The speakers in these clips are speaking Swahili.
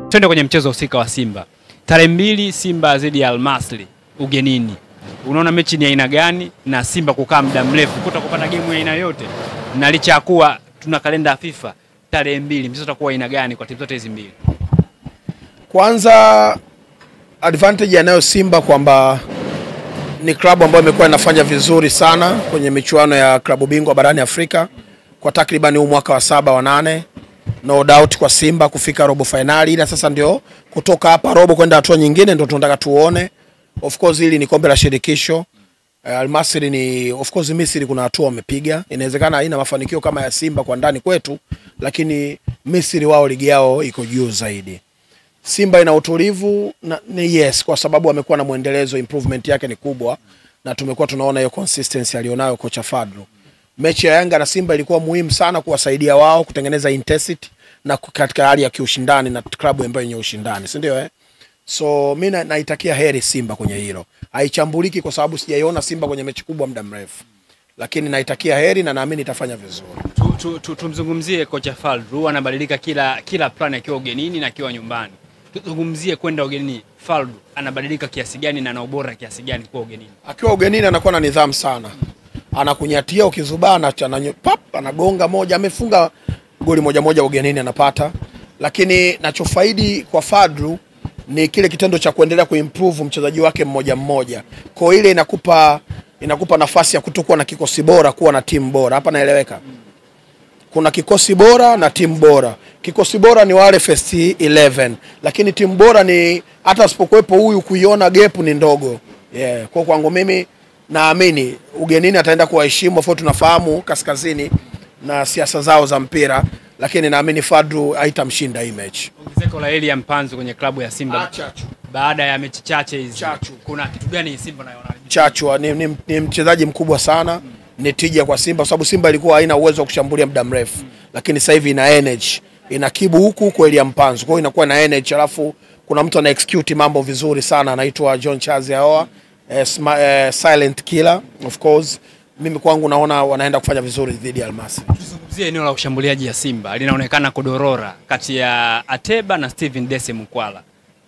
Twende kwenye mchezo husika wa Simba. Tarehe 2 Simba dhidi ya Al Masry ugenini. Unaona mechi ni aina gani na Simba kukaa muda mrefu kutokupata game ya aina yote? Na licha ya kuwa tuna kalenda ya FIFA tarehe 2, mchezo utakuwa aina gani kwa timu zote hizi mbili? Kwanza advantage yanayo Simba kwamba ni klabu ambayo imekuwa inafanya vizuri sana kwenye michuano ya klabu bingwa barani Afrika kwa takriban mwaka wa 7 wa 8. No doubt kwa Simba kufika robo finali, ila sasa ndio kutoka hapa robo kwenda hatua nyingine ndio tunataka tuone. Of course hili ni kombe la shirikisho. Al Masry ni of course Misri kuna hatua wamepiga. Inawezekana haina mafanikio kama ya Simba kwa ndani kwetu, lakini Misri wao ligi yao iko juu zaidi. Simba ina utulivu ni yes kwa sababu wamekuwa na muendelezo, improvement yake ni kubwa na tumekuwa tunaona hiyo consistency alionayo kocha Fadlu. Mechi ya Yanga na Simba ilikuwa muhimu sana kuwasaidia wao kutengeneza intensity na katika hali ya kiushindani na klabu ambayo yenye ushindani, si ndio So mimi naitakia heri Simba kwenye hilo. Haichambuliki kwa sababu sijaiona Simba kwenye mechi kubwa muda mrefu. Lakini naitakia heri na naamini itafanya vizuri. Tumzungumzie kocha Fadlu, anabadilika kila plan akiwa ugenini na akiwa nyumbani. Tuzungumzie kwenda ugenini. Fadlu anabadilika kiasi gani na ana ubora kiasi gani kwa ugenini? Akiwa ugenini anakuwa na nidhamu sana. Anakunyatia ukizubana anagonga moja, amefunga goli moja ugenini anapata. Lakini nachofaidi kwa Fadlu ni kile kitendo cha kuendelea kuimprove mchezaji wake mmoja. Kwa ile inakupa nafasi ya kutokuwa na kikosi bora kuwa na timu bora. Hapa naeleweka. Kuna kikosi bora na timu bora. Kikosi bora ni wale first 11, lakini timu bora ni hata asipokuepo huyu kuiona gap ni ndogo. Kwa kwangu mimi naamini ugenini ataenda kuwaheshimu, afu tunafahamu kaskazini na siasa zao za mpira, lakini naamini Fadlu haitamshinda hii mechi. Ongezeko la Elia Mpanzu kwenye klabu ya Simba baada ya mechi chache hizi. Kuna kitu gani Simba naona? Chachu ni mchezaji mkubwa sana. Ni tija kwa Simba sababu Simba ilikuwa haina uwezo wa kushambulia muda mrefu. Lakini sasa hivi ina energy. Ina kibu huku Elia Mpanzu. Kwa hiyo inakuwa na energy, alafu kuna mtu ana execute mambo vizuri sana anaitwa John Charles Ahoua. Silent killer of course. Mimi kwangu naona wanaenda kufanya vizuri dhidi ya Al Masry. Tuzungumzie eneo la ushambuliaji ya Simba. Linaonekana kudorora kati ya Ateba na Steven Dese Mukwala.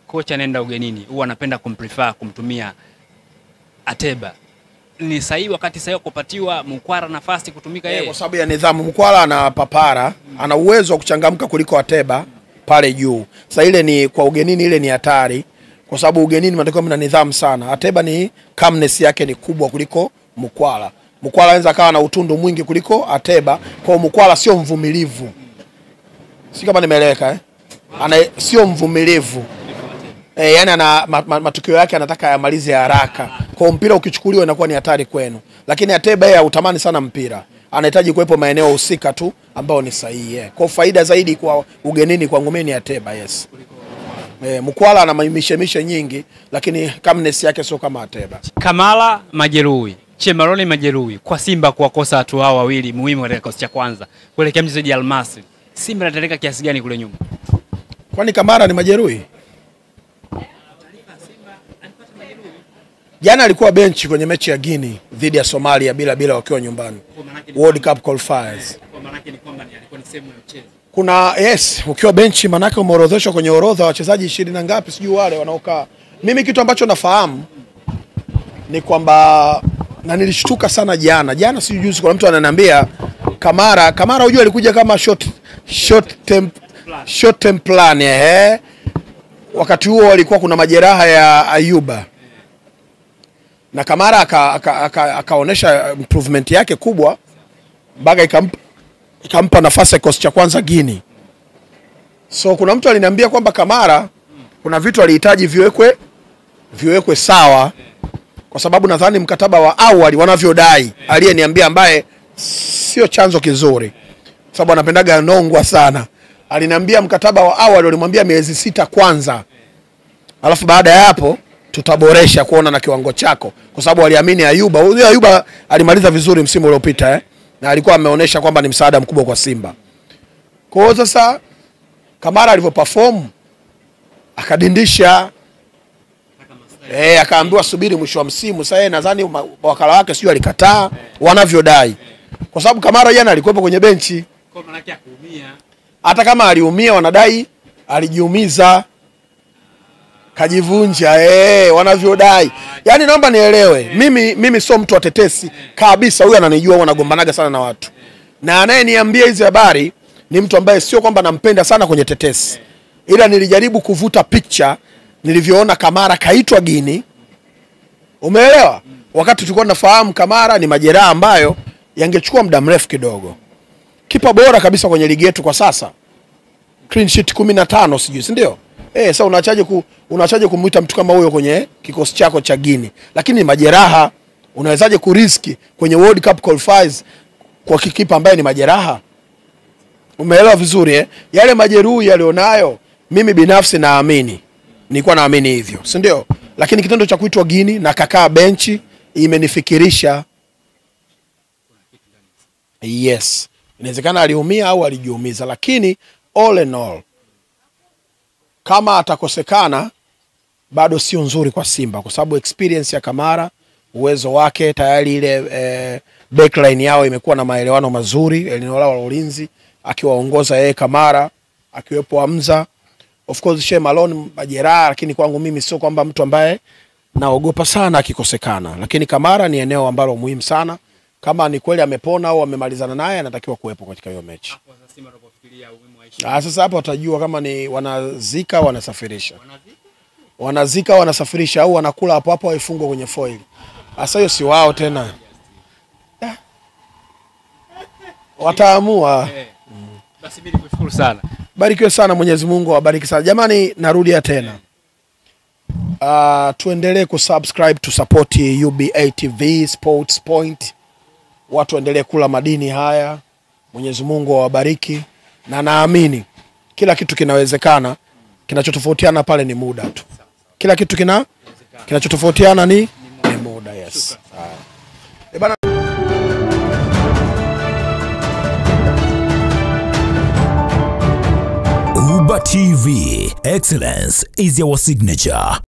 Kocha anaenda ugenini, huwa anapenda kumprefer kumtumia Ateba. Ni sahihi wakati sahihi kupatiwa Mukwala nafasi kutumika yeye? Kwa sababu ya nidhamu. Mukwala ana papara, ana uwezo wa kuchangamka kuliko Ateba pale juu. Sasa ile ni kwa ugenini, ile ni hatari kwa sababu ugenini mnatakiwa mna nidhamu sana. Ateba ni calmness yake ni kubwa kuliko Mukwala. Mukwala anaweza kawa na utundu mwingi kuliko Ateba, kwa Mukwala sio mvumilivu. Si kama nimeeleweka sio mvumilivu. Yani ana matukio yake anataka yamalize haraka. Kwa mpira ukichukuliwa inakuwa ni hatari kwenu. Lakini Ateba yeye hutamani sana mpira. Anahitaji kuwepo maeneo husika tu ambao ni sahihi. Kwa faida zaidi kwa ugenini kwa ngomeni ni Ateba, yes. Mukwala ana mishemishe nyingi lakini calmness yake sio kama Ateba. Kamala majeruhi, Chemaroni majeruhi, kwa Simba kuwakosa watu hao wawili muhimu katika kikosi cha kwanza kuelekea mchezo wa Al Masry. Simba inateleka kiasi gani kule nyuma? Kwani Kamara ni majeruhi? Jana alikuwa benchi kwenye mechi ya Guinea dhidi ya Somalia bila wakiwa nyumbani. World Cup qualifiers. Kwa maana yake ni kwamba alikuwa ni sehemu ya mchezo. Kuna ukiwa benchi maana yake umeorodheshwa kwenye orodha wachezaji 20 na ngapi sijui wale wanaokaa. Mimi kitu ambacho nafahamu ni kwamba na nilishtuka sana jana sijui juzi kuna mtu ananiambia Kamara unajua alikuja kama short term plan wakati huo walikuwa kuna majeraha ya Ayuba. Na Kamara akaonesha improvement yake kubwa mpaka ikampa nafasi ya kikosi cha kwanza Guinea. So kuna mtu aliniambia kwamba Kamara kuna vitu alihitaji viwekwe sawa kwa sababu nadhani mkataba wa awali wanavyodai aliyeniambia ambaye sio chanzo kizuri sababu anapendaga nongwa sana. Aliniambia mkataba wa awali walimwambia miezi 6 kwanza. Alafu baada ya hapo tutaboresha kuona na kiwango chako kwa sababu waliamini Ayuba alimaliza vizuri msimu uliopita na alikuwa ameonyesha kwamba ni msaada mkubwa kwa Simba. Kwa hiyo sasa Kamara alivyoperform akadindisha akaambiwa subiri mwisho wa msimu. Sasa nadhani wakala wake sio alikataa wanavyodai. Kwa sababu Kamara jana alikuwa kwenye benchi. Kwa maana yake akuumia. Hata kama aliumia wanadai alijiumiza. kajivunja wanavyodai. Yaani naomba nielewe. Mimi sio mtu wa tetesi kabisa. Huyu ananijua, huwa nagombanaga sana na watu. Na anayeniambia hizi habari ni mtu ambaye sio kwamba nampenda sana kwenye tetesi. Ila nilijaribu kuvuta picture nilivyoona Kamara kaitwa Guinea. Umeelewa? Wakati tulikuwa tunafahamu Kamara ni majeraha ambayo yangechukua muda mrefu kidogo. Kipa bora kabisa kwenye ligi yetu kwa sasa. Clean sheet 15 sijui, si ndio? Sasa unachaje kumuita mtu kama huyo kwenye kikosi chako cha Guinea? Lakini ni majeraha, unawezaje kuriski kwenye World Cup qualifiers kwa kipa ambaye ni majeraha? Umeelewa vizuri Yale majeruhi alionayo, mimi binafsi nilikuwa naamini hivyo, si ndio? Lakini kitendo cha kuitwa Guinea na kakaa benchi imenifikirisha. Yes. Inawezekana aliumia au alijiumiza, lakini all in all, kama atakosekana bado sio nzuri kwa Simba, kwa sababu experience ya Kamara, uwezo wake tayari, ile backline yao imekuwa na maelewano mazuri, eneo lao la ulinzi akiwaongoza yeye Kamara, akiwepo Hamza. Of course Sheikh Malone majeraha, lakini kwangu mimi sio kwamba mtu ambaye naogopa sana akikosekana, lakini Kamara ni eneo ambalo muhimu sana. Kama ni kweli amepona au amemalizana naye, anatakiwa kuwepo katika hiyo mechi. Sasa hapo watajua kama ni wanazika wanasafirisha au wanakula hapo hapo waifungwe kwenye foil. Sasa hiyo si wao tena. Wataamua. Basi mimi nikushukuru sana. Barikiwe sana, Mwenyezi Mungu awabariki sana. Jamani, narudia tena. Tuendelee kusubscribe to support UBA TV Sports Point. Watu endelee kula madini haya. Mwenyezi Mungu awabariki, na naamini kila kitu kinawezekana. Kinachotofautiana pale ni muda tu. Kila kitu kinachotofautiana ni muda. Yes. Bana UBA TV, excellence is our signature.